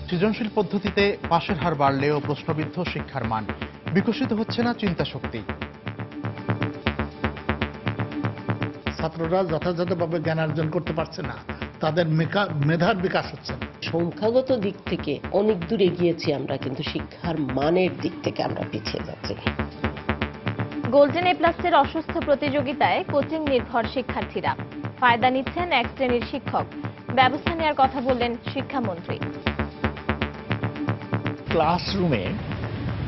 সৃজনশীল পদ্ধতিতে পাশের হার বাড়লেও প্রশ্নবিদ্ধ শিক্ষার মান, বিকশিত হচ্ছে না চিন্তাশক্তি। ছাত্ররা যথাযথভাবে জ্ঞানার্জন করতে পারছে না, তাদের মেধার বিকাশ হচ্ছে না। সংখ্যাগত দিক থেকে অনেক দূরে গিয়েছি আমরা, কিন্তু শিক্ষার মানের দিক থেকে আমরা পিছিয়ে যাচ্ছি। গোল্ডেন এ প্লাসের অসুস্থ প্রতিযোগিতায় কোচিং নির্ভর শিক্ষার্থীরা ফায়দা নিচ্ছেন এক শ্রেণীর শিক্ষক। ব্যবস্থা নেওয়ার কথা বললেন শিক্ষামন্ত্রী। ক্লাসরুমে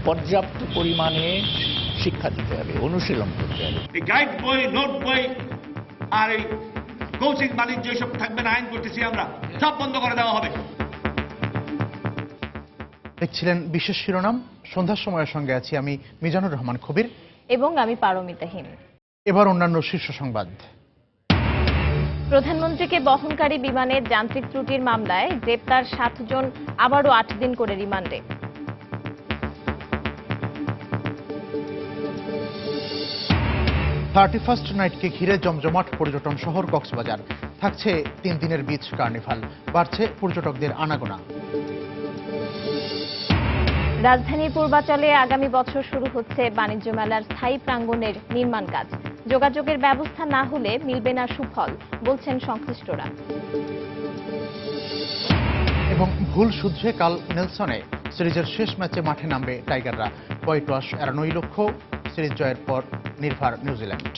পর্যাপ্ত পরিমাণে শিক্ষা দিতে হবে, অনুশীলন করতে হবে। এই গাইড বই, নোট বই আর এই কোচিং বাণিজ্য এসব থাকবে না, আইন করতেছি আমরা, সব বন্ধ করে দেওয়া হবে। দেখছিলেন বিশেষ শিরোনাম। সন্ধ্যার সময়ের সঙ্গে আছি আমি মিজানুর রহমান খবির এবং আমি পারমিতাহীন। এবার অন্যান্য শীর্ষ সংবাদ। প্রধানমন্ত্রীকে বহনকারী বিমানের যান্ত্রিক ত্রুটির মামলায় গ্রেপ্তার 7 জন আবারও 8 দিন করে রিমান্ডে। 31st নাইটকে ঘিরে জমজমাট পর্যটন শহর কক্সবাজার। থাকছে 3 দিনের বিচ কার্নিভাল, বাড়ছে পর্যটকদের আনাগোনা। রাজধানীর পূর্বাচলে আগামী বছর শুরু হচ্ছে বাণিজ্য মেলার স্থায়ী প্রাঙ্গণের নির্মাণ কাজ। যোগাযোগের ব্যবস্থা না হলে মিলবে না সুফল, বলছেন সংশ্লিষ্টরা। এবং ভুল শুধরে কাল নেলসনে সিরিজের শেষ ম্যাচে মাঠে নামবে টাইগাররা। হোয়াইট ওয়াশ এড়ানোই লক্ষ্য, সিরিজ জয়ের পর নির্ভার নিউজিল্যান্ড।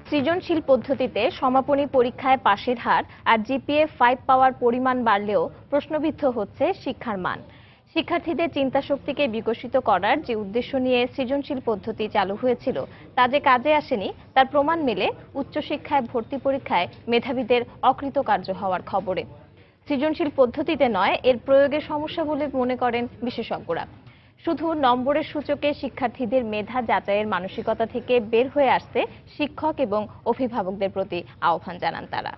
সৃজনশীল পদ্ধতিতে সমাপনী পরীক্ষায় পাশের হার আর জিপিএ 5 পাওয়ার পরিমাণ বাড়লেও প্রশ্নবিদ্ধ হচ্ছে শিক্ষার মান। শিক্ষার্থীদের চিন্তাশক্তিকে বিকশিত করার যে উদ্দেশ্য নিয়ে সৃজনশীল পদ্ধতি চালু হয়েছিল তা যে কাজে আসেনি তার প্রমাণ মেলে উচ্চশিক্ষায় ভর্তি পরীক্ষায় মেধাবীদের অকৃতকার্য হওয়ার খবরে। সৃজনশীল পদ্ধতিতে নয়, এর প্রয়োগে সমস্যা বলে মনে করেন বিশেষজ্ঞরা। শুধু নম্বরের সূচকে শিক্ষার্থীদের মেধা যাচাইয়ের মানসিকতা থেকে বের হয়ে আসতে শিক্ষক এবং অভিভাবকদের প্রতি আহ্বান জানান তারা।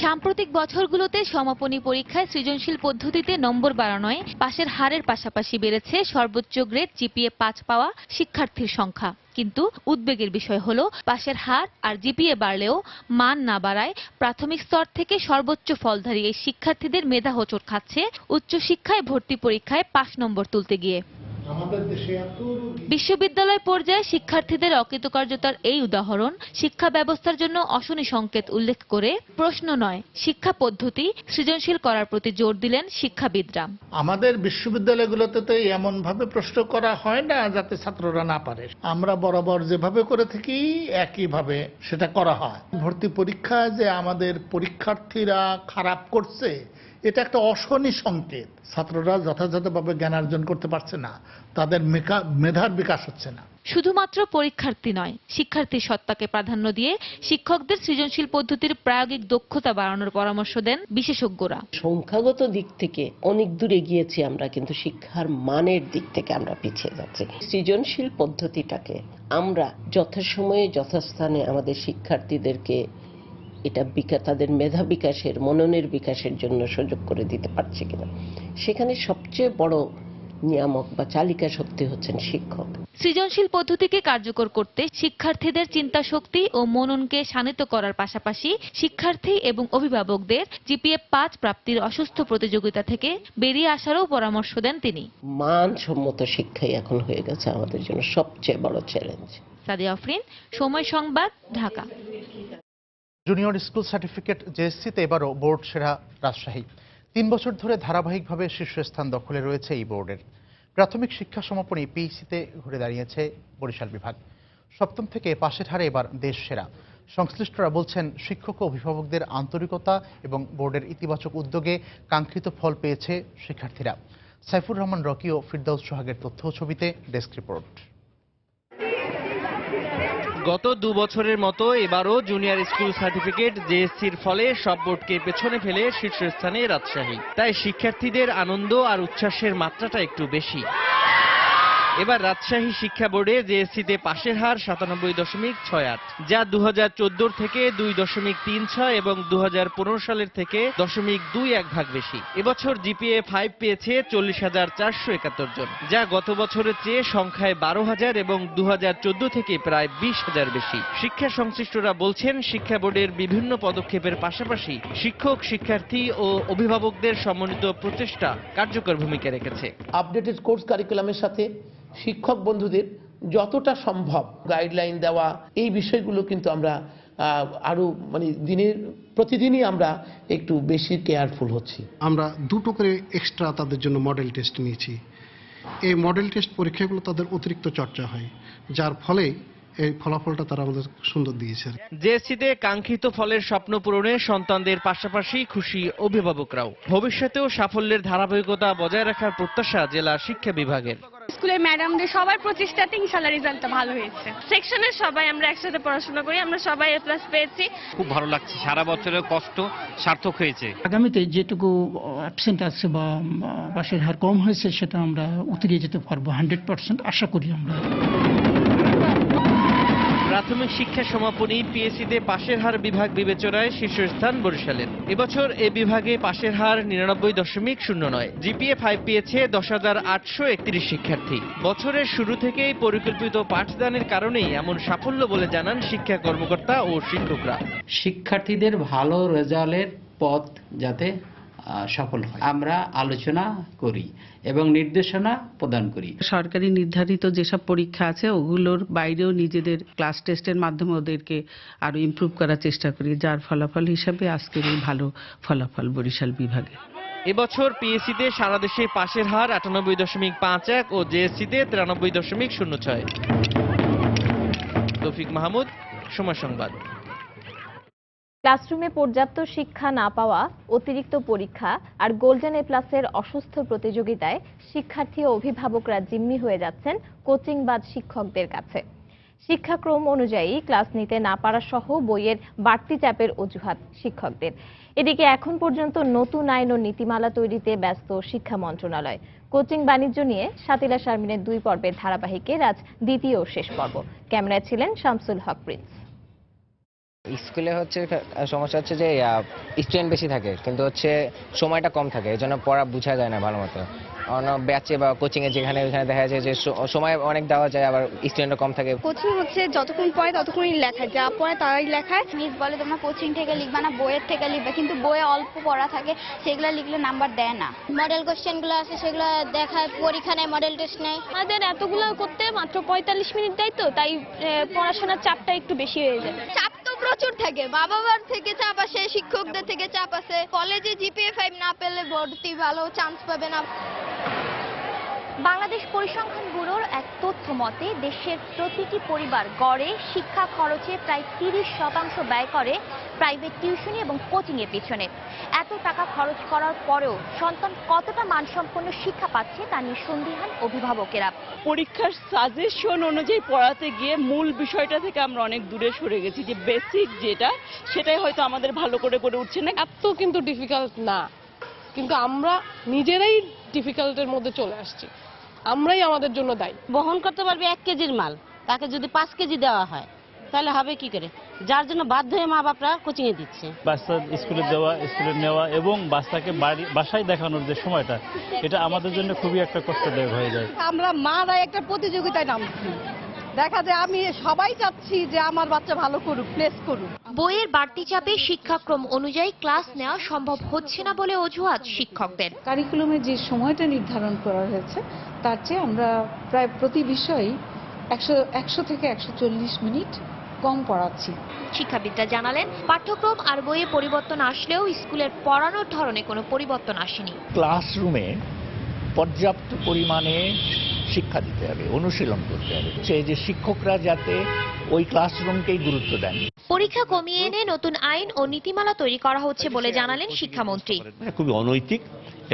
সাম্প্রতিক বছরগুলোতে সমাপনী পরীক্ষায় সৃজনশীল পদ্ধতিতে নম্বর বাড়ানোয় পাশের হারের পাশাপাশি বেড়েছে সর্বোচ্চ গ্রেড জিপিএ 5 পাওয়া শিক্ষার্থীর সংখ্যা। কিন্তু উদ্বেগের বিষয় হলো পাশের হার আর জিপিএ বাড়লেও মান না বাড়ায় প্রাথমিক স্তর থেকে সর্বোচ্চ ফলধারী এই শিক্ষার্থীদের মেধা হোঁচট খাচ্ছে উচ্চশিক্ষায় ভর্তি পরীক্ষায় 5 নম্বর তুলতে গিয়ে। বিশ্ববিদ্যালয় পর্যায়ে শিক্ষার্থীদের অকৃতকার্যতার এই উদাহরণ শিক্ষা ব্যবস্থার জন্য অশনি সংকেত উল্লেখ করে প্রশ্ন নয়, শিক্ষা পদ্ধতি সৃজনশীল করার প্রতি জোর দিলেন শিক্ষাবিদরা। আমাদের বিশ্ববিদ্যালয়গুলোতে তো এমন ভাবে প্রশ্ন করা হয় না যাতে ছাত্ররা না পারে। আমরা বরাবর যেভাবে করে থাকি একইভাবে সেটা করা হয়। ভর্তি পরীক্ষায় যে আমাদের পরীক্ষার্থীরা খারাপ করছে, এটা একটা অশনি সংকেত। ছাত্ররা যথাযথভাবে জ্ঞানার্জন করতে পারছে না, তাদের মেধার বিকাশ হচ্ছে না। শুধুমাত্র পরীক্ষার্থী নয়, শিক্ষার্থীর সত্তাকে প্রাধান্য দিয়ে শিক্ষকদের সৃজনশীল পদ্ধতির প্রায়োগিক দক্ষতা বাড়ানোর পরামর্শ দেন বিশেষজ্ঞরা। সংখ্যাগত দিক থেকে অনেক দূরে গিয়েছি আমরা, কিন্তু শিক্ষার মানের দিক থেকে আমরা পিছিয়ে যাচ্ছি। সৃজনশীল পদ্ধতিটাকে আমরা যথাসময়ে যথাস্থানে আমাদের শিক্ষার্থীদেরকে এটা তাদের মেধা বিকাশের, মননের বিকাশের জন্য সুযোগ করে দিতে পারছে কিনা, সেখানে সবচেয়ে বড় নিয়ামক বা চালিকা শক্তি হচ্ছেন শিক্ষক। সৃজনশীল পদ্ধতিকে কার্যকর করতে শিক্ষার্থীদের চিন্তাশক্তি ও মননকে শানিত করার পাশাপাশি শিক্ষার্থী এবং অভিভাবকদের জিপিএ 5 প্রাপ্তির অসুস্থ প্রতিযোগিতা থেকে বেরিয়ে আসারও পরামর্শ দেন তিনি। মানসম্মত শিক্ষাই এখন হয়ে গেছে আমাদের জন্য সবচেয়ে বড় চ্যালেঞ্জ। সাদিয়া আফরিন, সময় সংবাদ, ঢাকা। জুনিয়র স্কুল সার্টিফিকেট জেএসসিতে এবারও বোর্ড সেরা রাজশাহী। 3 বছর ধরে ধারাবাহিকভাবে শীর্ষস্থান দখলে রয়েছে এই বোর্ডের। প্রাথমিক শিক্ষা সমাপনী পিইসিতে ঘুরে দাঁড়িয়েছে বরিশাল বিভাগ। 7ম থেকে পাশের হারে এবার দেশ সেরা। সংশ্লিষ্টরা বলছেন শিক্ষক ও অভিভাবকদের আন্তরিকতা এবং বোর্ডের ইতিবাচক উদ্যোগে কাঙ্ক্ষিত ফল পেয়েছে শিক্ষার্থীরা। সাইফুর রহমান রকি ও ফিরদাউস সোহাগের তথ্য ছবিতে ডেস্ক রিপোর্ট। গত 2 বছরের মতো এবারও জুনিয়র স্কুল সার্টিফিকেট জেএসসির ফলে সব বোর্ডকে পেছনে ফেলে শীর্ষস্থানে রাজশাহী। তাই শিক্ষার্থীদের আনন্দ আর উচ্ছ্বাসের মাত্রাটা একটু বেশি। এবার রাজশাহী শিক্ষা বোর্ডে জেএসসিতে পাশের হার 97.68, যা 2014 থেকে 2.36 এবং 2015 সালের থেকে 0.21 ভাগ বেশি। এবছর জিপিএ 5 পেয়েছে 40,471 জন, যা গত বছরের চেয়ে সংখ্যায় 12,000 এবং 2014 থেকে প্রায় 20,000 বেশি। শিক্ষা সংশ্লিষ্টরা বলছেন, শিক্ষা বোর্ডের বিভিন্ন পদক্ষেপের পাশাপাশি শিক্ষক, শিক্ষার্থী ও অভিভাবকদের সমন্বিত প্রচেষ্টা কার্যকর ভূমিকা রেখেছে। আপডেটেড কোর্স কারিকুলামের সাথে শিক্ষক বন্ধুদের যতটা সম্ভব গাইডলাইন দেওয়া, এই বিষয়গুলো কিন্তু আমরা আরো প্রতিদিনই আমরা একটু বেশি কেয়ারফুল হচ্ছি। আমরা 2টো করে এক্সট্রা তাদের জন্য মডেল টেস্ট নিয়েছি। এই মডেল টেস্ট পরীক্ষাগুলো তাদের অতিরিক্ত চর্চা হয়, যার ফলে এই ফলাফলটা তারা আমাদের সুন্দর দিয়েছে। জেএসসিতে কাঙ্ক্ষিত ফলের স্বপ্ন পূরণে সন্তানদের পাশাপাশি খুশি অভিভাবকরাও। ভবিষ্যতেও সাফল্যের ধারাবাহিকতা বজায় রাখার প্রত্যাশা জেলা শিক্ষা বিভাগের। স্কুলের ম্যাডামদের সবার প্রচেষ্টাতে ইনশাআল্লাহ রেজাল্টটা ভালো হয়েছে। সেকশনের সবাই আমরা একসাথে পড়াশোনা করি, আমরা সবাই এ প্লাস পেয়েছি। খুব ভালো লাগছে, সারা বছরের কষ্ট সার্থক হয়েছে। আগামীতে যেটুকু অ্যাবসেন্ট আছে বা পাশের হার কম হয়েছে সেটা আমরা উতরিয়ে যেতে পারবো 100% আশা করি আমরা। প্রাথমিক শিক্ষা সমাপনী পিএসসিতে পাশের হার বিভাগ বিবেচনায় শীর্ষস্থান বরিশালের। এবছর এ বিভাগে পাশের হার 99.09। জিপিএ 5 পেয়েছে 10,831 শিক্ষার্থী। বছরের শুরু থেকেই পরিকল্পিত পাঠদানের কারণেই এমন সাফল্য বলে জানান শিক্ষা কর্মকর্তা ও শিক্ষকরা। শিক্ষার্থীদের ভালো রেজাল্টের পথ যাতে সফল হয় আমরা আলোচনা করি এবং নির্দেশনা প্রদান করি। সরকারি নির্ধারিত যেসব পরীক্ষা আছে ওগুলোর বাইরেও নিজেদের ক্লাস টেস্টের মাধ্যমে ওদেরকে আরো ইমপ্রুভ করার চেষ্টা করি, যার ফলাফল হিসাবে আজকের এই ভালো ফলাফল বরিশাল বিভাগে। এবছর পিএসসিতে সারা দেশে পাশের হার 98.51 ও জেএসসিতে 93.06। তৌফিক মাহমুদ, সময় সংবাদ। ক্লাসরুমে পর্যাপ্ত শিক্ষা না পাওয়া, অতিরিক্ত পরীক্ষা আর গোল্ডেন এ প্লাসের অসুস্থ প্রতিযোগিতায় শিক্ষার্থী ও অভিভাবকরা জিম্মি হয়ে যাচ্ছেন কোচিংবাজ শিক্ষকদের কাছে। শিক্ষাক্রম অনুযায়ী ক্লাস নিতে না পারা সহ বইয়ের বাড়তি চাপের অজুহাত শিক্ষকদের। এদিকে এখন পর্যন্ত নতুন আইন ও নীতিমালা তৈরিতে ব্যস্ত শিক্ষা মন্ত্রণালয়। কোচিং বাণিজ্য নিয়ে শাতিলা শারমিনের 2 পর্বের ধারাবাহিকের আজ দ্বিতীয় ও শেষ পর্ব। ক্যামেরায় ছিলেন শামসুল হক প্রিন্স। স্কুলে সমস্যা হচ্ছে যে স্টুডেন্ট বেশি থাকে, কিন্তু সময়টা কম থাকে, এই জন্য পড়া বোঝা যায় না ভালো মতো। অন্য ব্যাচে বা কোচিং এ যেখানে দেখা যায় যে সময় অনেক দেওয়া যায়, আবার স্টুডেন্টও কম থাকে। কোচিং যতক্ষণ পড়ে ততক্ষণই লেখায়, যা পড়ে তারাই লেখায়। মিস বলে তোমরা কোচিং থেকে লিখবা না, বইয়ের থেকে লিখবে, কিন্তু বইয়ে অল্প পড়া থাকে, সেগুলো লিখলে নাম্বার দেয় না। মডেল কোশ্চেনগুলো আছে সেগুলো দেখায়, পরীক্ষা নেয়, মডেল টেস্ট নেয়। আমাদের এতগুলো করতে মাত্র 45 মিনিট দেয়, তো তাই পড়াশোনার চাপটা একটু বেশি হয়ে যায়। চাপ তো প্রচুর থাকে, বাবা-মার থেকে চাপ আসে, শিক্ষকদের থেকে চাপ আসে। কলেজে জিপিএ 5 না পেলে ভর্তি ভালো চান্স পাবে না। বাংলাদেশ পরিসংখ্যান ব্যুরোর এক তথ্য মতে দেশের প্রতিটি পরিবার গড়ে শিক্ষা খরচে প্রায় 30% ব্যয় করে প্রাইভেট টিউশনি এবং কোচিং এর পিছনে। এত টাকা খরচ করার পরেও সন্তান কতটা মানসম্পন্ন শিক্ষা পাচ্ছে তা নিয়ে সন্দিহান অভিভাবকেরা। পরীক্ষার সাজেশন অনুযায়ী পড়াতে গিয়ে মূল বিষয়টা থেকে আমরা অনেক দূরে সরে গেছি, যে বেসিক যেটা সেটাই হয়তো আমাদের ভালো করে উঠছে না। এত কিন্তু ডিফিকাল্ট না, কিন্তু আমরা নিজেরাই ডিফিকাল্টের মধ্যে চলে আসছি, আমরাই আমাদের জন্য দায়ী। বহন করতে পারবে 1 কেজির মাল, তাকে যদি 5 কেজি দেওয়া হয় তাহলে হবে কি করে? যার জন্য বাধ্য হয়ে মা বাপরা কোচিং এ দিচ্ছে। বাচ্চা স্কুলে দেওয়া, স্কুলে নেওয়া এবং বাচ্চাকে বাসায় দেখানোর যে সময়টা, এটা আমাদের জন্য খুবই একটা কষ্টদায়ক হয়ে যায়। আমরা মারা একটা প্রতিযোগিতায় নামছি, দেখা যায় আমি সবাই চাচ্ছি যে আমার বাচ্চা ভালো করুক, প্লেস করুক। বইয়ের বাড়তি চাপে শিক্ষাক্রম অনুযায়ী ক্লাস নেওয়া সম্ভব হচ্ছে না বলে অজুহাত শিক্ষকদের। কারিকুলামে যে সময়টা নির্ধারণ করা হয়েছে তার চেয়ে আমরা প্রায় প্রতি বিষয়ই 100 থেকে 140 মিনিট কম পড়াচ্ছি। শিক্ষাবিদরা জানালেন, পাঠ্যক্রম আর বইয়ে পরিবর্তন আসলেও স্কুলের পড়ানোর ধরনে কোনো পরিবর্তন আসেনি। ক্লাসরুমে পর্যাপ্ত পরিমাণে শিক্ষা দিতে হবে, অনুশীলন করতে হবে, যে শিক্ষকরা যাতে ওই ক্লাসরুমকেই গুরুত্ব দেন। পরীক্ষা কমিয়ে এনে নতুন আইন ও নীতিমালা তৈরি করা হচ্ছে বলে জানালেন শিক্ষামন্ত্রী। খুবই অনৈতিক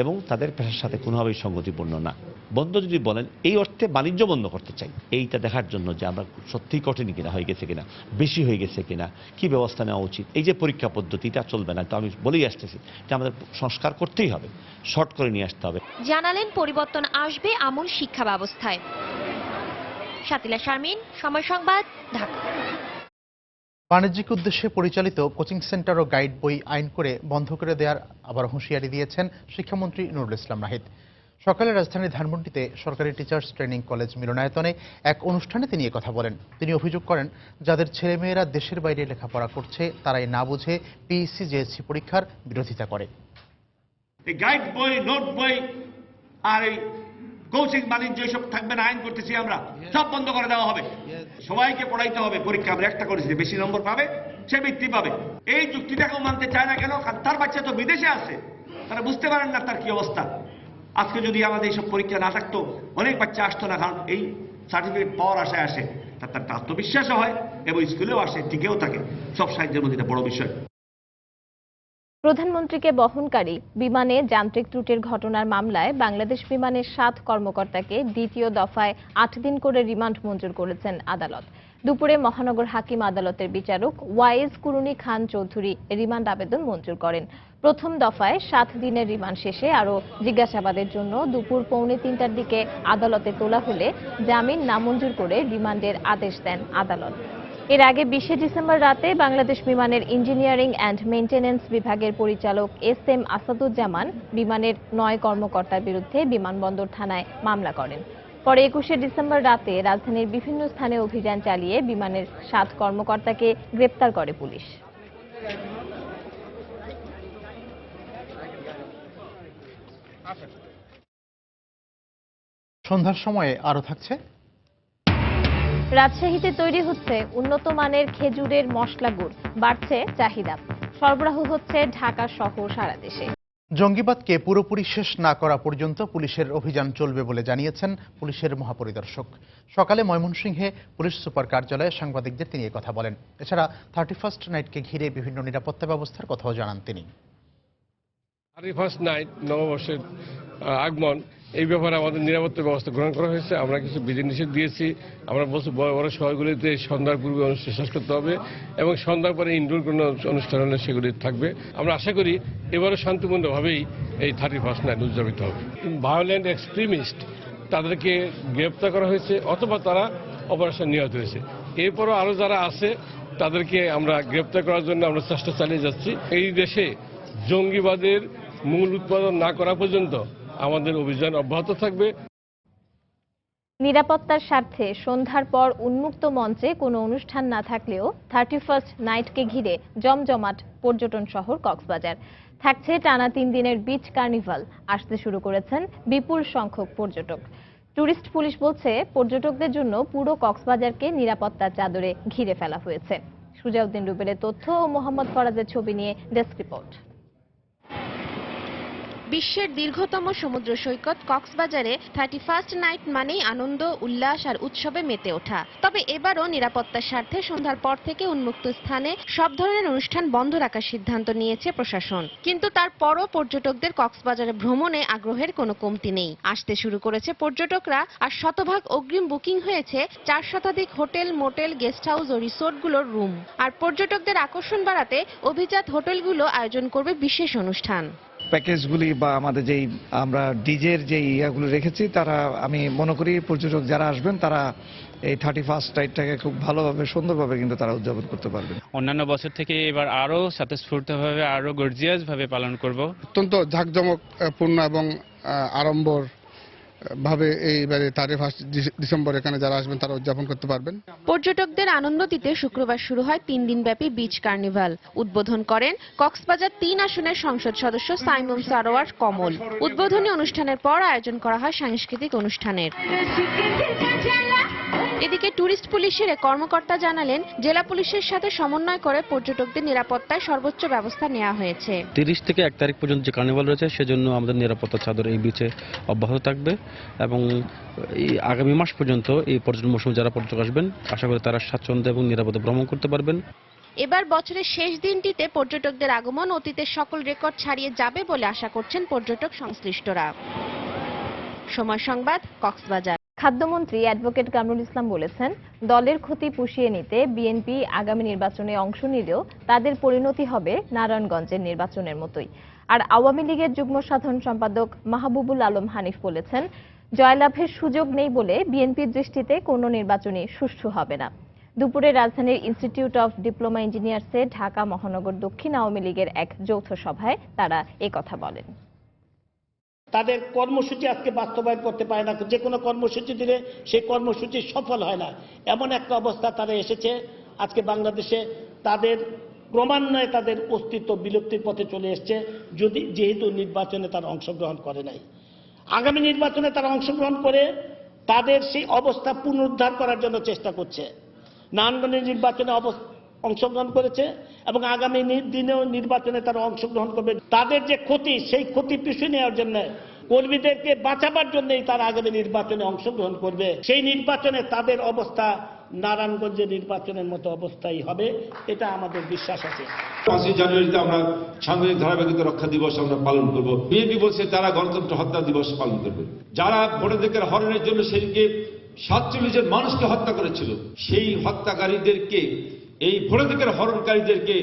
এবং তাদের পেশার সাথে কোনোভাবেই সঙ্গতিপূর্ণ না। বন্ধ যদি বলেন এই অর্থে বাণিজ্য বন্ধ করতে চাই, এইটা দেখার জন্য যে আমরা সত্যিই কঠিন কিনা হয়ে গেছে কিনা, বেশি হয়ে গেছে কিনা, কি ব্যবস্থা নেওয়া উচিত। এই যে পরীক্ষা পদ্ধতিটা চলবে না, তো আমি বলেই আসতেছি যে আমাদের সংস্কার করতেই হবে, শর্ট করে নিয়ে আসতে হবে। জানালেন পরিবর্তন আসবে আমূল শিক্ষা ব্যবস্থায়। শাতিলা শারমিন, সময় সংবাদ, ঢাকা। বাণিজ্যিক উদ্দেশ্যে পরিচালিত কোচিং সেন্টার ও গাইড বই আইন করে বন্ধ করে দেওয়ার আবার হুঁশিয়ারি দিয়েছেন শিক্ষামন্ত্রী নুরুল ইসলাম নাহিদ। সকালে রাজধানীর ধানমন্ডিতে সরকারি টিচার্স ট্রেনিং কলেজ মিলনায়তনে এক অনুষ্ঠানে তিনি কথা বলেন। তিনি অভিযোগ করেন, যাদের ছেলেমেয়েরা দেশের বাইরে লেখাপড়া করছে তারাই না বুঝে পিএসসি জেএসসি পরীক্ষার বিরোধিতা করে। এই গাইড বই, নোট বই আর এই কোচিং বাণিজ্য এসব থাকবে না, আইন করতেছি আমরা, সব বন্ধ করে দেওয়া হবে। সবাইকে পড়াইতে হবে, পরীক্ষা আমরা একটা করেছি, বেশি নম্বর পাবে সে বৃত্তি পাবে। এই যুক্তিটাকেও মানতে চায় না কেন? কারণ তার বাচ্চা তো বিদেশে আছে, তারা বুঝতে পারেন না তার কি অবস্থা। আজকে যদি আমাদের এইসব পরীক্ষা না থাকতো, অনেক বাচ্চা আসতো না, কারণ এই সার্টিফিকেট পাওয়ার আশায় আসে, তার আত্মবিশ্বাসও হয় এবং স্কুলেও আসে, টিকেও থাকে। সব সাহিত্যের মধ্যে এটা বড় বিষয়। প্রধানমন্ত্রীকে বহনকারী বিমানে যান্ত্রিক ত্রুটির ঘটনার মামলায় বাংলাদেশ বিমানের 7 কর্মকর্তাকে দ্বিতীয় দফায় 8 দিন করে রিমান্ড মঞ্জুর করেছেন আদালত। দুপুরে মহানগর হাকিম আদালতের বিচারক ওয়াইজ কুরুনি খান চৌধুরী রিমান্ড আবেদন মঞ্জুর করেন। প্রথম দফায় 7 দিনের রিমান্ড শেষে আরও জিজ্ঞাসাবাদের জন্য দুপুর 2:45টার দিকে আদালতে তোলা হলে জামিন নামঞ্জুর করে রিমান্ডের আদেশ দেন আদালত। এর আগে 20 ডিসেম্বর রাতে বাংলাদেশ বিমানের ইঞ্জিনিয়ারিং অ্যান্ড মেইনটেনেন্স বিভাগের পরিচালক SM আসাদুজ্জামান বিমানের 9 কর্মকর্তার বিরুদ্ধে বিমানবন্দর থানায় মামলা করেন। পরে 21 ডিসেম্বর রাতে রাজধানীর বিভিন্ন স্থানে অভিযান চালিয়ে বিমানের 7 কর্মকর্তাকে গ্রেপ্তার করে পুলিশ। সন্ধ্যার সময়ে আরও থাকছে। রাজশাহীতে তৈরি হচ্ছে উন্নত মানের খেজুরের মশলা গুড়, বাড়ছে চাহিদা, সরবরাহ হচ্ছে ঢাকা সহ সারা দেশে। জঙ্গিবাদকে পুরোপুরি শেষ না করা পর্যন্ত পুলিশের অভিযান চলবে বলে জানিয়েছেন পুলিশের মহাপরিদর্শক। সকালে ময়মনসিংহে পুলিশ সুপার কার্যালয়ে সাংবাদিকদের তিনি কথা বলেন। এছাড়া 31st নাইটকে ঘিরে বিভিন্ন নিরাপত্তা ব্যবস্থার কথাও জানান তিনি। 31st নাইট, নববর্ষের আগমন, এই ব্যাপারে আমাদের নিরাপত্তা ব্যবস্থা গ্রহণ করা হয়েছে। আমরা কিছু বিধিনিষেধ দিয়েছি। আমরা বলছি বড় বড় শহরগুলিতে সন্ধ্যার পূর্বে অনুষ্ঠান শেষ করতে হবে এবং সন্ধ্যার পরে ইনডোর কোনো অনুষ্ঠান হলে সেগুলি থাকবে। আমরা আশা করি এবারও শান্তিপূর্ণভাবেই এই 31st নাইট উদযাপিত হবে। ভায়োলেন্ট এক্সট্রিমিস্ট তাদেরকে গ্রেপ্তার করা হয়েছে অথবা তারা অপারেশন নিহত হয়েছে। এরপরও আরও যারা আছে তাদেরকে আমরা গ্রেপ্তার করার জন্য আমরা চেষ্টা চালিয়ে যাচ্ছি। এই দেশে জঙ্গিবাদের মূল উৎপাদন না করা পর্যন্ত আমাদের অভিযান অব্যাহত থাকবে। নিরাপত্তার স্বার্থে সন্ধ্যার পর উন্মুক্ত মঞ্চে কোনো অনুষ্ঠান না থাকলেও 31st নাইটকে ঘিরে জমজমাট পর্যটন শহর কক্সবাজার। থাকছে টানা 3 দিনের বিচ কার্নিভাল। আসতে শুরু করেছেন বিপুল সংখ্যক পর্যটক। টুরিস্ট পুলিশ বলছে, পর্যটকদের জন্য পুরো কক্সবাজারকে নিরাপত্তার চাদরে ঘিরে ফেলা হয়েছে। সুজাউদ্দিন রুবেলের তথ্য ও মোহাম্মদ ফরাজের ছবি নিয়ে ডেস্ক রিপোর্ট। বিশ্বের দীর্ঘতম সমুদ্র সৈকত কক্সবাজারে 31st নাইট মানেই আনন্দ, উল্লাস আর উৎসবে মেতে ওঠা। তবে এবারও নিরাপত্তার স্বার্থে সন্ধ্যার পর থেকে উন্মুক্ত স্থানে সব ধরনের অনুষ্ঠান বন্ধ রাখার সিদ্ধান্ত নিয়েছে প্রশাসন। কিন্তু তারপরও পর্যটকদের কক্সবাজারে ভ্রমণে আগ্রহের কোনো কমতি নেই। আসতে শুরু করেছে পর্যটকরা, আর শতভাগ অগ্রিম বুকিং হয়েছে 4 শতাধিক হোটেল, মোটেল, গেস্ট হাউস ও রিসোর্টগুলোর রুম। আর পর্যটকদের আকর্ষণ বাড়াতে অভিজাত হোটেলগুলো আয়োজন করবে বিশেষ অনুষ্ঠান। প্যাকেজগুলি বা আমাদের যেই আমরা ডিজের যে ইয়াগুলো রেখেছি, তারা আমি মনে করি পর্যটক যারা আসবেন তারা এই 31st নাইটটাকে খুব ভালোভাবে সুন্দরভাবে কিন্তু তারা উদযাপন করতে পারবেন। অন্যান্য বছর থেকে এবার আরো স্বতঃস্ফূর্তভাবে আরো গর্জিয়াস ভাবে পালন করব। অত্যন্ত জাঁকজমকপূর্ণ এবং আড়ম্বর ভাবে এইবারে 31 ডিসেম্বর এখানে যারা আসবেন তারা উদযাপন করতে পারবেন। পর্যটকদের আনন্দ দিতে শুক্রবার শুরু হয় 3 দিনব্যাপী বিচ কার্নিভাল। উদ্বোধন করেন কক্সবাজার 3 আসনের সংসদ সদস্য সাইমন সারোয়ার কমল। উদ্বোধনী অনুষ্ঠানের পর আয়োজন করা হয় সাংস্কৃতিক অনুষ্ঠানের। এদিকে টুরিস্ট পুলিশের কর্মকর্তা জানালেন, জেলা পুলিশের সাথে সমন্বয় করে পর্যটকদের নিরাপত্তায় সর্বোচ্চ ব্যবস্থা নেওয়া হয়েছে। 30 থেকে 1 তারিখ পর্যন্ত যে কার্নিভাল রয়েছে সেজন্য আমাদের নিরাপত্তা চাদর এই বিচে অব্যাহত থাকবে এবং এই আগামী মাস পর্যন্ত এই পর্যটন মৌসুমে যারা পর্যটক আসবেন আশা করি তারা স্বাচ্ছন্দ্যে এবং নিরাপদে ভ্রমণ করতে পারবেন। এবার বছরের শেষ দিনটিতে পর্যটকদের আগমন অতীতের সকল রেকর্ড ছাড়িয়ে যাবে বলে আশা করছেন পর্যটক সংশ্লিষ্টরা। সময় সংবাদ, কক্সবাজার। খাদ্যমন্ত্রী অ্যাডভোকেট কামরুল ইসলাম বলেছেন, দলের ক্ষতি পুষিয়ে নিতে বিএনপি আগামী নির্বাচনে অংশ নিলেও তাদের পরিণতি হবে নারায়ণগঞ্জের নির্বাচনের মতোই। আর আওয়ামী লীগের যুগ্ম সাধারণ সম্পাদক মাহবুবুল আলম হানিফ বলেছেন, জয়লাভের সুযোগ নেই বলে বিএনপির দৃষ্টিতে কোনো নির্বাচনই সুষ্ঠু হবে না। দুপুরে রাজধানীর ইনস্টিটিউট অফ ডিপ্লোমা ইঞ্জিনিয়ার্সে ঢাকা মহানগর দক্ষিণ আওয়ামী লীগের এক যৌথ সভায় তারা একথা বলেন। তাদের কর্মসূচি আজকে বাস্তবায়ন করতে পারে না, যে কোনো কর্মসূচি দিলে সেই কর্মসূচি সফল হয় না, এমন একটা অবস্থা তারা এসেছে আজকে বাংলাদেশে। তাদের ক্রমান্বয়ে তাদের অস্তিত্ব বিলুপ্তির পথে চলে এসছে, যেহেতু নির্বাচনে তারা অংশগ্রহণ করে নাই। আগামী নির্বাচনে তারা অংশগ্রহণ করে তাদের সেই অবস্থা পুনরুদ্ধার করার জন্য চেষ্টা করছে। নারায়ণগঞ্জের নির্বাচনে অংশগ্রহণ করেছে এবং আগামী দিনেও নির্বাচনে তারা অংশগ্রহণ করবে। তাদের যে ক্ষতি, সেই ক্ষতি পিছু নেওয়ার জন্য, কর্মীদেরকে বাঁচাবার জন্যই তারা আগামী নির্বাচনে অংশগ্রহণ করবে। সেই নির্বাচনে তাদের অবস্থা নারায়ণগঞ্জের নির্বাচনের মতো অবস্থাই হবে, এটা আমাদের বিশ্বাস আছে। 5ই জানুয়ারিতে আমরা সাংবিধানিক ধারাবাহিকতা রক্ষা দিবস আমরা পালন করব। বিএনপি বলছে তারা গণতন্ত্র হত্যা দিবস পালন করবে। যারা ভোটাধিকার হরণের জন্য সেদিকে 47 জন মানুষকে হত্যা করেছিল, সেই হত্যাকারীদেরকে, এই ভোটাধিকার হরণকারীদেরকে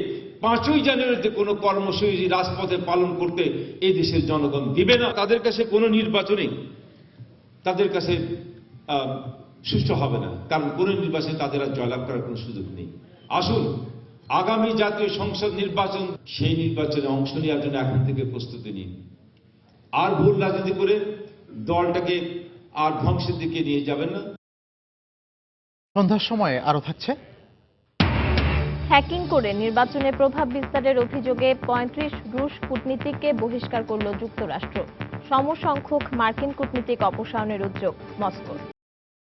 5ই জানুয়ারিতে কোনো কর্মসূচি রাজপথে পালন করতে এই দেশের জনগণ দিবে না। তাদের কাছে কোনো নির্বাচনে তাদের কাছে সুষ্ঠু হবে না, কারণ কোনো নির্বাচনে তাদের আর জয়লাভ করার কোনো সুযোগ নেই। আসুন আগামী জাতীয় সংসদ নির্বাচন, সেই নির্বাচনে অংশ নেওয়ার জন্য এখন থেকে প্রস্তুতি নিন। আর ভুল রাজনীতি করে দলটাকে আর ধ্বংসের দিকে নিয়ে যাবেন না। সন্ধ্যার সময়ে আরো থাকছে। হ্যাকিং করে নির্বাচনে প্রভাব বিস্তারের অভিযোগে 35 রুশ কূটনীতিককে বহিষ্কার করল যুক্তরাষ্ট্র। সমসংখ্যক মার্কিন কূটনীতিক অপসারণের উদ্যোগ মস্কোর।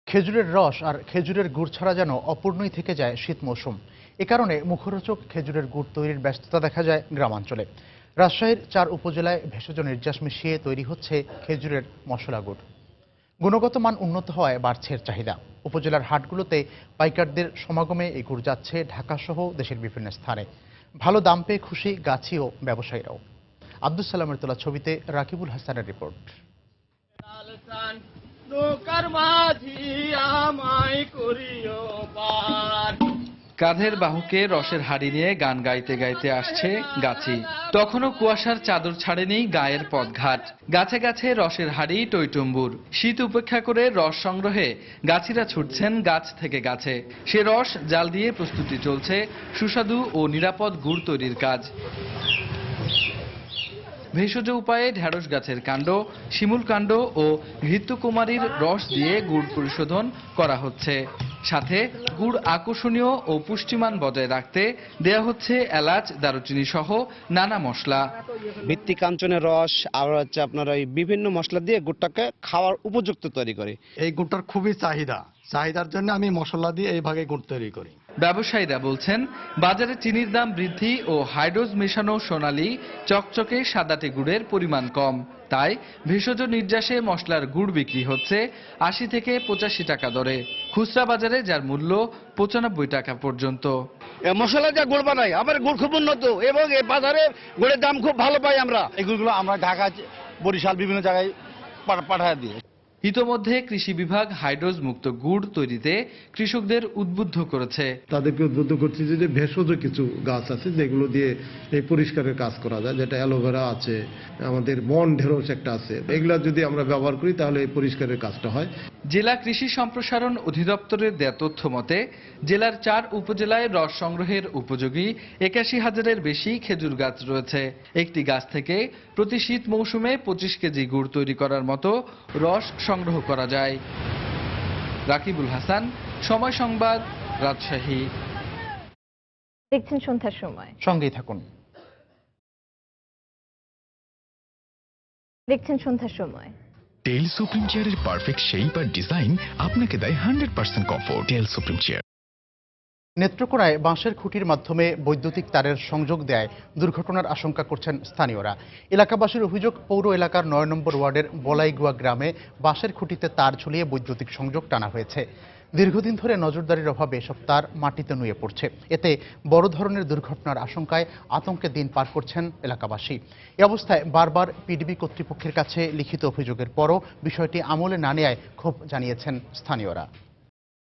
খেজুরের রস আর খেজুরের গুড় ছাড়া যেন অপূর্ণই থেকে যায় শীত মৌসুম। এ কারণে মুখরোচক খেজুরের গুড় তৈরির ব্যস্ততা দেখা যায় গ্রামাঞ্চলে। রাজশাহীর 4 উপজেলায় ভেষজ নির্যাস মিশিয়ে তৈরি হচ্ছে খেজুরের মশলা গুড়। গুণগত মান উন্নত হওয়ায় বাড়ছে এর চাহিদা। উপজেলার হাটগুলোতে পাইকারদের সমাগমে এই গুড় যাচ্ছে ঢাকাসহ দেশের বিভিন্ন স্থানে। ভালো দাম পেয়ে খুশি গাছি ও ব্যবসায়ীরাও। আব্দুল সালামের তোলা ছবিতে রাকিবুল হাসানের রিপোর্ট। কাঁধের বাহুকে রসের হাড়ি নিয়ে গান গাইতে গাইতে আসছে গাছি। তখনও কুয়াশার চাদর ছাড়েনি গায়ের পথঘাট। গাছে গাছে রসের হাড়ি টইটুম্বুর। শীত উপেক্ষা করে রস সংগ্রহে গাছিরা ছুটছেন গাছ থেকে গাছে। সে রস জাল দিয়ে প্রস্তুতি চলছে সুস্বাদু ও নিরাপদ গুড় তৈরির কাজ। ভেষজ উপায়ে ঢেঁড়স গাছের কাণ্ড, শিমুল কাণ্ড ও ঘৃত্যকুমারীর রস দিয়ে গুড় পরিশোধন করা হচ্ছে। সাথে গুড় আকর্ষণীয় ও পুষ্টিমান বজায় রাখতে দেয়া হচ্ছে এলাচ, দারুচিনি সহ নানা মশলা। ভিত্তি কাঞ্চনের রস আর হচ্ছে আপনার ওই বিভিন্ন মশলা দিয়ে গুড়টাকে খাওয়ার উপযুক্ত তৈরি করে। এই গুড়টার খুবই চাহিদার জন্য আমি মশলা দিয়ে এই ভাগে গুড় তৈরি করি। ব্যবসায়ীরা বলছেন বাজারে চিনির দাম বৃদ্ধি ও হাইড্রোজ মেশানো সোনালী চকচকে সাদাটে গুড়ের পরিমাণ কম, তাই ভেষজ নির্যাসে মশলার গুড় বিক্রি হচ্ছে 80 থেকে 85 টাকা দরে। খুচরা বাজারে যার মূল্য 95 টাকা পর্যন্ত। মশলা যা গুড় বানাই, আবার গুড় খুব উন্নত এবং এই বাজারে গুড়ের দাম খুব ভালো পাই আমরা। এগুলো আমরা ঢাকা, বরিশাল বিভিন্ন জায়গায় পাঠায় দিই। ইতোমধ্যে কৃষি বিভাগ হাইড্রোজ মুক্ত গুড় তৈরিতে কৃষকদের উদ্বুদ্ধ করেছে। তাদেরকে উদ্বুদ্ধ করছে যে ভেষজ কিছু গাছ আছে যেগুলো দিয়ে এই পরিষ্কারের কাজ করা যায়, যেটা অ্যালোভেরা আছে, আমাদের বন ঢেঁড়স একটা আছে, এগুলা যদি আমরা ব্যবহার করি তাহলে এই পরিষ্কারের কাজটা হয়। জেলা কৃষি সম্প্রসারণ অধিদপ্তরের দেয়া তথ্য মতে জেলার 4 উপজেলায় রস সংগ্রহের উপযোগী 81,000-এর বেশি খেজুর গাছ রয়েছে। একটি গাছ থেকে প্রতি শীত মৌসুমে 25 কেজি গুড় তৈরি করার মতো রস সংগ্রহ করা যায়। রাকিবুল হাসান, সময় সংবাদ, রাজশাহী। দেখছেন সন্ধ্যার সময়, সঙ্গেই থাকুন। দেখছেন সন্ধ্যার সময়। টেল সুপ্রিম চেয়ারের পারফেক্ট শেপ আর ডিজাইন আপনাকে দেয় 100% কমফোর্ট। টেল সুপ্রিম চেয়ার। নেত্রকোনায় বাঁশের খুঁটির মাধ্যমে বৈদ্যুতিক তারের সংযোগ দেয় দুর্ঘটনার আশঙ্কা করছেন স্থানীয়রা। এলাকাবাসীর অভিযোগ, পৌর এলাকার 9 নম্বর ওয়ার্ডের বলাইগুয়া গ্রামে বাঁশের খুঁটিতে তার ঝুলিয়ে বৈদ্যুতিক সংযোগ টানা হয়েছে। দীর্ঘদিন ধরে নজরদারির অভাবে এসব তার মাটিতে নুয়ে পড়ছে। এতে বড় ধরনের দুর্ঘটনার আশঙ্কায় আতঙ্কে দিন পার করছেন এলাকাবাসী। এ অবস্থায় বারবার পিডিবি কর্তৃপক্ষের কাছে লিখিত অভিযোগের পরও বিষয়টি আমলে না নেয়ায় ক্ষোভ জানিয়েছেন স্থানীয়রা।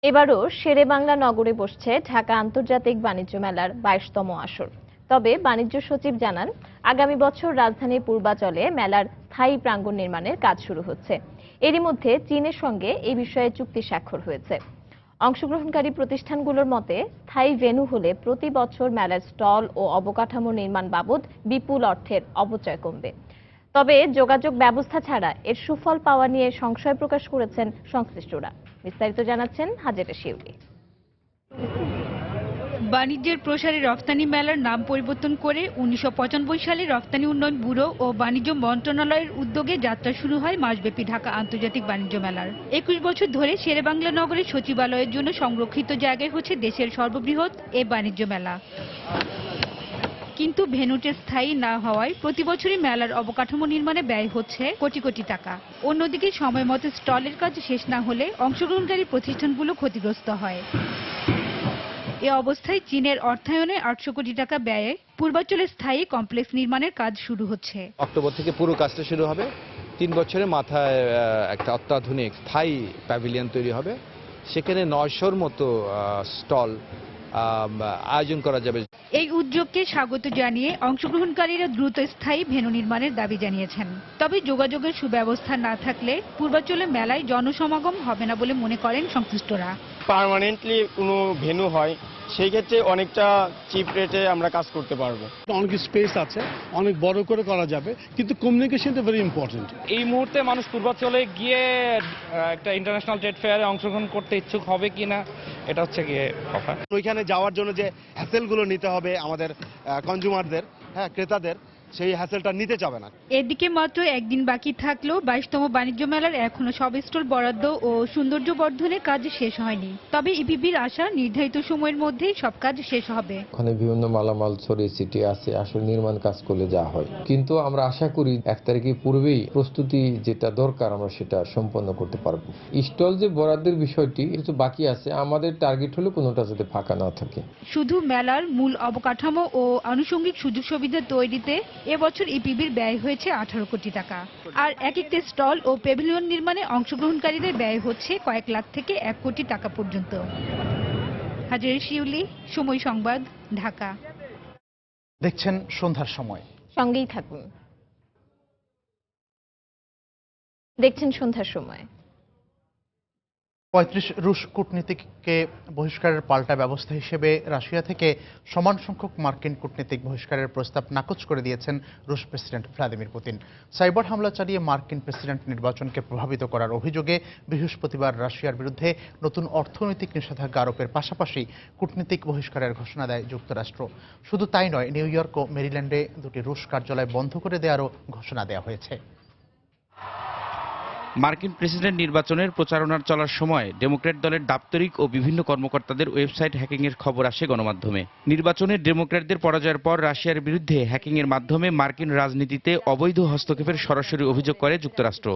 এবারও শেরেবাংলা নগরে বসছে ঢাকা আন্তর্জাতিক বাণিজ্য মেলার 22তম আসর। তবে বাণিজ্য সচিব জানান, আগামী বছর রাজধানীর পূর্বাচলে মেলার স্থায়ী প্রাঙ্গণ নির্মাণের কাজ শুরু হচ্ছে। এরই মধ্যে চীনের সঙ্গে এই বিষয়ে চুক্তি স্বাক্ষর হয়েছে। অংশগ্রহণকারী প্রতিষ্ঠানগুলোর মতে স্থায়ী ভেন্যু হলে প্রতি বছর মেলার স্টল ও অবকাঠামো নির্মাণ বাবদ বিপুল অর্থের অপচয় কমবে। তবে যোগাযোগ ব্যবস্থা ছাড়া এর সুফল পাওয়া নিয়ে সংশয় প্রকাশ করেছেন সংশ্লিষ্টরা। বিস্তারিত জানাচ্ছেন হাজেরা শিউলি। বাণিজ্যের প্রসারে রফতানি মেলার নাম পরিবর্তন করে 1995 সালে রফতানি উন্নয়ন ব্যুরো ও বাণিজ্য মন্ত্রণালয়ের উদ্যোগে যাত্রা শুরু হয় মাসব্যাপী ঢাকা আন্তর্জাতিক বাণিজ্য মেলার। 21 বছর ধরে শেরেবাংলা নগরের সচিবালয়ের জন্য সংরক্ষিত জায়গায় হচ্ছে দেশের সর্ববৃহৎ এ বাণিজ্য মেলা। কিন্তু ভেন্যুটি স্থায়ী না হওয়ায় প্রতি বছরই মেলার অবকাঠামো নির্মাণে ব্যয় হচ্ছে কোটি কোটি টাকা। অন্যদিকে সময় মতো স্টলের কাজ শেষ না হলে অংশগ্রহণকারী প্রতিষ্ঠানগুলো ক্ষতিগ্রস্ত হয়। এ অবস্থায় চীনের অর্থায়নে 800 কোটি টাকা ব্যয়ে পূর্বাঞ্চলে স্থায়ী কমপ্লেক্স নির্মাণের কাজ শুরু হচ্ছে। অক্টোবর থেকে পুরো কাজটা শুরু হবে। 3 বছরের মাথায় একটা অত্যাধুনিক স্থায়ী প্যাভিলিয়ন তৈরি হবে। সেখানে 900-র মতো স্টল আয়োজন করা যাবে। এই উদ্যোগকে স্বাগত জানিয়ে অংশগ্রহণকারীরা দ্রুত স্থায়ী ভেন্যু নির্মাণের দাবি জানিয়েছেন। তবে যোগাযোগের সুব্যবস্থা না থাকলে পূর্বাঞ্চলে মেলায় জনসমাগম হবে না বলে মনে করেন সংশ্লিষ্টরা। পার্মানেন্টলি কোনো ভেন্যু হয় সেই ক্ষেত্রে অনেকটা চিপ রেটে আমরা কাজ করতে পারবো। অনেক স্পেস আছে, অনেক বড় করে করা যাবে, কিন্তু কমিউনিকেশনটা ভেরি ইম্পর্টেন্ট। এই মুহূর্তে মানুষ পূর্বাঞ্চলে গিয়ে একটা ইন্টারন্যাশনাল ট্রেড ফেয়ারে অংশগ্রহণ করতে ইচ্ছুক হবে কিনা এটা হচ্ছে গিয়ে কথা। ওইখানে যাওয়ার জন্য যে হ্যাসেলগুলো নিতে হবে আমাদের কনজিউমারদের, ক্রেতাদের, সেই হ্যাসেলটা নিতে যাবে না। এদিকে মাত্র একদিন বাকি থাকলেও 22তম বাণিজ্য মেলার এখনো সব স্টল বরাদ্দ ও সৌন্দর্য বর্ধনের কাজ শেষ হয়নি। তবে ইপিবির আশা নির্ধারিত সময়ের মধ্যেই সব কাজ শেষ হবে। ওখানে বিভিন্ন মালামাল ছড়িয়ে ছিটিয়ে আছে, আসলে নির্মাণ কাজ করলে যা হয়, কিন্তু আমরা আশা করি 1 তারিখের পূর্বেই প্রস্তুতি যেটা দরকার আমরা সেটা সম্পন্ন করতে পারবো। স্টল যে বরাদ্দের বিষয়টি কিছু বাকি আছে, আমাদের টার্গেট হলো কোনোটা যাতে ফাঁকা না থাকে। শুধু মেলার মূল অবকাঠামো ও আনুষঙ্গিক সুযোগ সুবিধা তৈরিতে এবছর ইপিবির ব্যয় হয়েছে 18 কোটি টাকা। আর এক একটি স্টল ও প্যাভিলিয়ন নির্মাণে অংশগ্রহণকারীদের ব্যয় হচ্ছে কয়েক লাখ থেকে 1 কোটি টাকা পর্যন্ত। হাজেরা শিউলি, সময় সংবাদ, ঢাকা। দেখছেন সন্ধ্যার সময়, সঙ্গেই থাকুন। দেখছেন সন্ধ্যার সময়। 35 রুশ কূটনীতিককে বহিষ্কারের পাল্টা ব্যবস্থা হিসেবে রাশিয়া থেকে সমান সংখ্যক মার্কিন কূটনীতিক বহিষ্কারের প্রস্তাব নাকচ করে দিয়েছেন রুশ প্রেসিডেন্ট ভ্লাদিমির পুতিন। সাইবার হামলা চালিয়ে মার্কিন প্রেসিডেন্ট নির্বাচনকে প্রভাবিত করার অভিযোগে বৃহস্পতিবার রাশিয়ার বিরুদ্ধে নতুন অর্থনৈতিক নিষেধাজ্ঞা আরোপের পাশাপাশি কূটনীতিক বহিষ্কারের ঘোষণা দেয় যুক্তরাষ্ট্র। শুধু তাই নয়, নিউ ইয়র্ক ও মেরিল্যান্ডে 2টি রুশ কার্যালয় বন্ধ করে দেওয়ারও ঘোষণা দেওয়া হয়েছে। মার্কিন প্রেসিডেন্ট নির্বাচনের প্রচারণার চলার সময় ডেমোক্র্যাট দলের দাপ্তরিক ও বিভিন্ন কর্মকর্তাদের ওয়েবসাইট হ্যাকিংয়ের খবর আসে গণমাধ্যমে। নির্বাচনে ডেমোক্র্যাটদের পরাজয়ের পর রাশিয়ার বিরুদ্ধে হ্যাকিংয়ের মাধ্যমে মার্কিন রাজনীতিতে অবৈধ হস্তক্ষেপের সরাসরি অভিযোগ করে যুক্তরাষ্ট্র।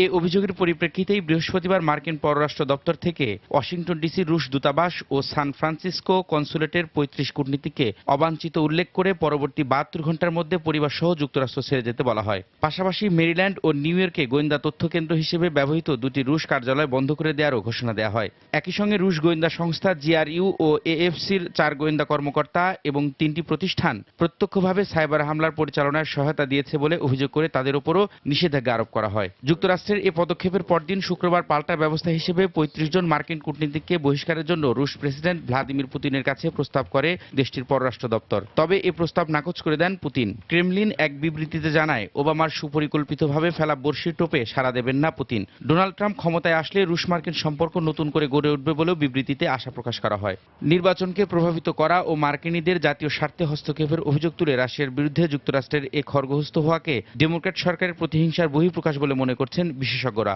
এ অভিযোগের পরিপ্রেক্ষিতেই বৃহস্পতিবার মার্কিন পররাষ্ট্র দপ্তর থেকে ওয়াশিংটন ডিসির রুশ দূতাবাস ও সান ফ্রান্সিসকো কনসুলেটের 35 কূটনীতিককে অবাঞ্ছিত উল্লেখ করে পরবর্তী 72 ঘন্টার মধ্যে পরিবার সহ যুক্তরাষ্ট্র ছেড়ে যেতে বলা হয়। পাশাপাশি মেরিল্যান্ড ও নিউ ইয়র্কে গোয়েন্দা তথ্য কেন্দ্র হিসেবে ব্যবহৃত 2টি রুশ কার্যালয় বন্ধ করে দেওয়ারও ঘোষণা দেওয়া হয়। একই সঙ্গে রুশ গোয়েন্দা সংস্থা জিআরইউ ও এএফসির 4 গোয়েন্দা কর্মকর্তা এবং 3টি প্রতিষ্ঠান প্রত্যক্ষভাবে সাইবার হামলার পরিচালনায় সহায়তা দিয়েছে বলে অভিযোগ করে তাদের উপরও নিষেধাজ্ঞা আরোপ করা হয়। যুক্তরাষ্ট্রের এই পদক্ষেপের পরদিন শুক্রবার পাল্টা ব্যবস্থা হিসেবে 35 জন মার্কিন কূটনীতিককে বহিষ্কারের জন্য রুশ প্রেসিডেন্ট ভ্লাদিমির পুতিনের কাছে প্রস্তাব করে দেশটির পররাষ্ট্র দপ্তর। তবে এই প্রস্তাব নাকচ করে দেন পুতিন। ক্রেমলিন এক বিবৃতিতে জানায়, ওবামার সুপরিকল্পিতভাবে ফেলা বর্ষির টোপে সাড়া দেবেন না পুতিন। ডোনাল্ড ট্রাম্প ক্ষমতায় আসলে রুশ মার্কিন সম্পর্ক নতুন করে গড়ে উঠবে বলেও বিবৃতিতে আশা প্রকাশ করা হয়। নির্বাচনকে প্রভাবিত করা ও মার্কিনীদের জাতীয় স্বার্থে হস্তক্ষেপের অভিযোগ তুলে রাশিয়ার বিরুদ্ধে যুক্তরাষ্ট্রের এ খড়গহস্ত হওয়াকে ডেমোক্র্যাট সরকারের প্রতিহিংসার বহিঃপ্রকাশ বলে মনে করছেন বিশেষজ্ঞরা।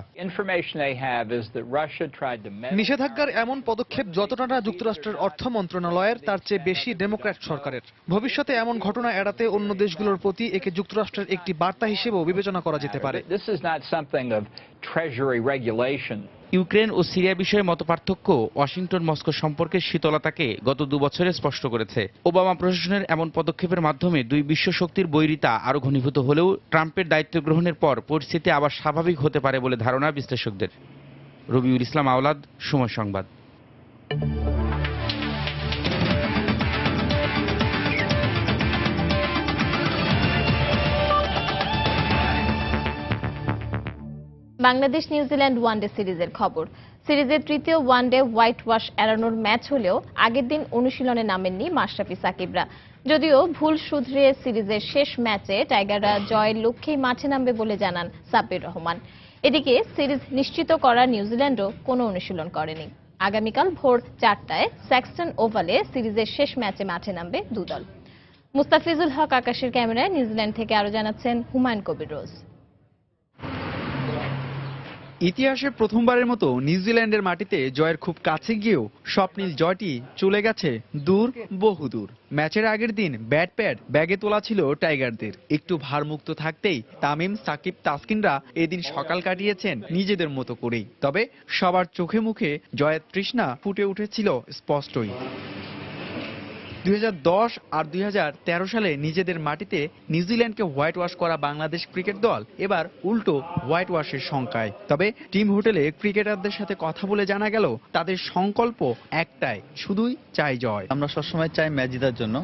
নিষেধাজ্ঞার এমন পদক্ষেপ যতটা না যুক্তরাষ্ট্রের অর্থ মন্ত্রণালয়ের, তার চেয়ে বেশি ডেমোক্র্যাট সরকারের। ভবিষ্যতে এমন ঘটনা এড়াতে অন্য দেশগুলোর প্রতি একে যুক্তরাষ্ট্রের একটি বার্তা হিসেবেও বিবেচনা করা যেতে পারে। ইউক্রেন ও সিরিয়া বিষয়ে মতপার্থক্য ওয়াশিংটন মস্কো সম্পর্কের শীতলতাকে গত 2 বছরে স্পষ্ট করেছে। ওবামা প্রশাসনের এমন পদক্ষেপের মাধ্যমে 2 বিশ্ব শক্তির বৈরিতা আরও ঘনীভূত হলেও ট্রাম্পের দায়িত্ব গ্রহণের পর পরিস্থিতি আবার স্বাভাবিক হতে পারে বলে ধারণা বিশ্লেষকদের। রবিউল ইসলাম আওলাদ, সময় সংবাদ। বাংলাদেশ নিউজিল্যান্ড ওয়ানডে সিরিজের খবর। সিরিজের তৃতীয় ওয়ানডে হোয়াইট ওয়াশ এড়ানোর ম্যাচ হলেও আগের দিন অনুশীলনে নামেননি মাশরাফি সাকিবরা। যদিও ভুল শুধরিয়ে সিরিজের শেষ ম্যাচে টাইগাররা জয়ের লক্ষ্যেই মাঠে নামবে বলে জানান সাব্বির রহমান। এদিকে সিরিজ নিশ্চিত করা নিউজিল্যান্ডও কোনো অনুশীলন করেনি। আগামীকাল ভোর 4টায় স্যাক্সটন ওভালে সিরিজের শেষ ম্যাচে মাঠে নামবে দুদল। মুস্তাফিজুল হক আকাশের ক্যামেরায় নিউজিল্যান্ড থেকে আরো জানাচ্ছেন হুমায়ুন কবির রোজ। ইতিহাসে প্রথমবারের মতো নিউজিল্যান্ডের মাটিতে জয়ের খুব কাছে গিয়েও স্বপ্নিল জয়টি চলে গেছে দূর বহুদূর। ম্যাচের আগের দিন ব্যাট প্যাড ব্যাগে তোলা ছিল টাইগারদের। একটু ভারমুক্ত থাকতেই তামিম, সাকিব, তাসকিনরা এদিন সকাল কাটিয়েছেন নিজেদের মতো করেই। তবে সবার চোখে মুখে জয়ের তৃষ্ণা ফুটে উঠেছিল স্পষ্টই। 2010 আর 2013 সালে নিজেদের মাটিতে নিউজিল্যান্ডকে হোয়াইট ওয়াশ করা বাংলাদেশ ক্রিকেট দল এবার উল্টো হোয়াইট ওয়াশের শঙ্কায়। তবে টিম হোটেলে ক্রিকেটারদের সাথে কথা বলে জানা গেল তাদের সংকল্প একটাই, শুধুই চাই জয়। আমরা সবসময় চাই ম্যাচ জেতার জন্য।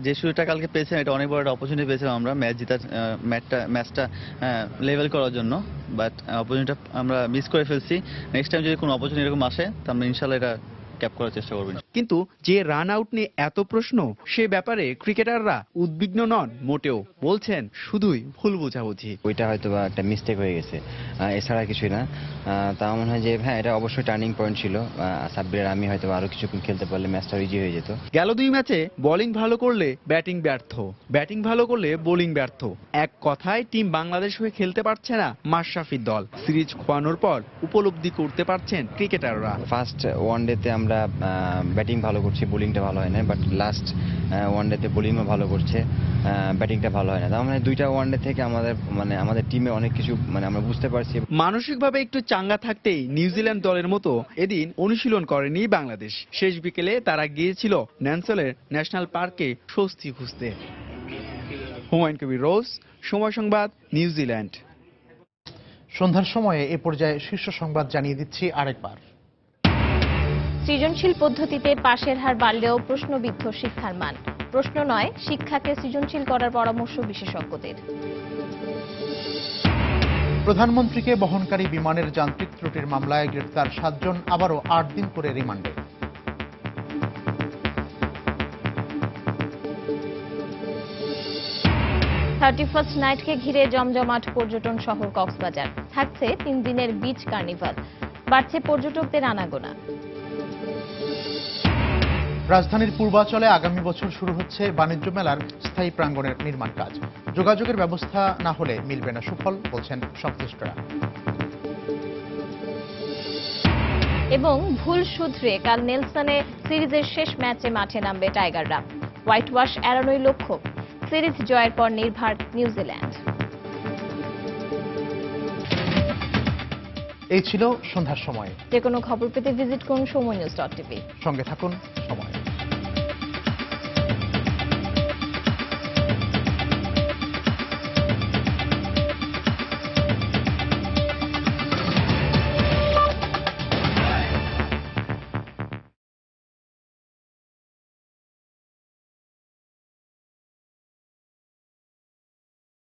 যে সুযোগটা কালকে পেয়েছিলাম, এটা অনেক বড় একটা অপরচুনিটি পেয়েছিলাম আমরা ম্যাচ জেতার, ম্যাচটা লেভেল করার জন্য। বাট অপরচুনিটিটা আমরা মিস করে ফেলছি। নেক্সট টাইম যদি কোনো অপরচুনিটি এরকম আসে তো আমরা ইনশাল্লাহ এটা ক্যাপ করার চেষ্টা করবেন। কিন্তু যে রান আউট নিয়ে এত প্রশ্ন, সে ব্যাপারে ক্রিকেটাররা উদ্বিগ্ন নন মোটেও। বলছেন শুধুই ভুল বোঝাবুঝি। ওইটা হয়তো বা একটা মিস্টেক হয়ে গেছে, এছাড়া কিছুই না। তা মনে হয় যে হ্যাঁ, এটা অবশ্যই টার্নিং পয়েন্ট ছিল। সাব্বির আমি হয়তো আরো কিছুক্ষণ খেলতে পারলে ম্যাচটা ইজি হয়ে যেত। গেল 2 ম্যাচে বোলিং ভালো করলে ব্যাটিং ব্যর্থ, ব্যাটিং ভালো করলে বোলিং ব্যর্থ। এক কথায় টিম বাংলাদেশ হয়ে খেলতে পারছে না মাশরাফির দল। সিরিজ খোয়ানোর পর উপলব্ধি করতে পারছেন ক্রিকেটাররা। ফার্স্ট ওয়ানডেতে আমরা ব্যাটিং ভালো করছি, বোলিংটা ভালো হয় না। বাট লাস্ট ওয়ানডেতে বোলিংও ভালো করছে, ব্যাটিংটা ভালো হয় না। তার মানে 2টা ওয়ানডে থেকে আমাদের টিমে অনেক কিছু আমরা বুঝতে পারছি। মানসিকভাবে একটু চাঙ্গা থাকতেই নিউজিল্যান্ড দলের মতো এদিন অনুশীলন করেনি বাংলাদেশ। শেষ বিকেলে তারা গিয়েছিল ন্যানসেলের ন্যাশনাল পার্কে স্বস্তি খুঁজতে। হুমায়ুন কবির রোজ, সময় সংবাদ, নিউজিল্যান্ড। সন্ধ্যার সময়ে এ পর্যায়ে শীর্ষ সংবাদ জানিয়ে দিচ্ছি আরেকবার। সৃজনশীল পদ্ধতিতে পাশের হার বাড়লেও প্রশ্নবিদ্ধ শিক্ষার মান। প্রশ্ন নয়, শিক্ষাকে সৃজনশীল করার পরামর্শ বিশেষজ্ঞদের। প্রধানমন্ত্রীকে বহনকারী বিমানের যান্ত্রিক ত্রুটির মামলায় গ্রেফতার 7 জন আবারও 8 দিন করে রিমান্ডে। থার্টি-ফার্স্ট নাইটকে ঘিরে জমজমাট পর্যটন শহর কক্সবাজার। থাকছে 3 দিনের বিচ কার্নিভাল। বাড়ছে পর্যটকদের আনাগোনা। রাজধানীর পূর্বাঞ্চলে আগামী বছর শুরু হচ্ছে বাণিজ্য মেলার স্থায়ী প্রাঙ্গণের নির্মাণ কাজ। যোগাযোগের ব্যবস্থা না হলে মিলবে না সুফল, বলছেন সংশ্লিষ্টরা। এবং ভুল শুধরে কাল নেলসনে সিরিজের শেষ ম্যাচে মাঠে নামবে টাইগাররা। হোয়াইট ওয়াশ এড়ানোই লক্ষ্য। সিরিজ জয়ের পর নির্ভর নিউজিল্যান্ড। এই ছিল সন্ধ্যার সময়। যে কোনো খবর পেতে ভিজিট করুন সময় নিউজ.tv। সঙ্গে থাকুন সময়।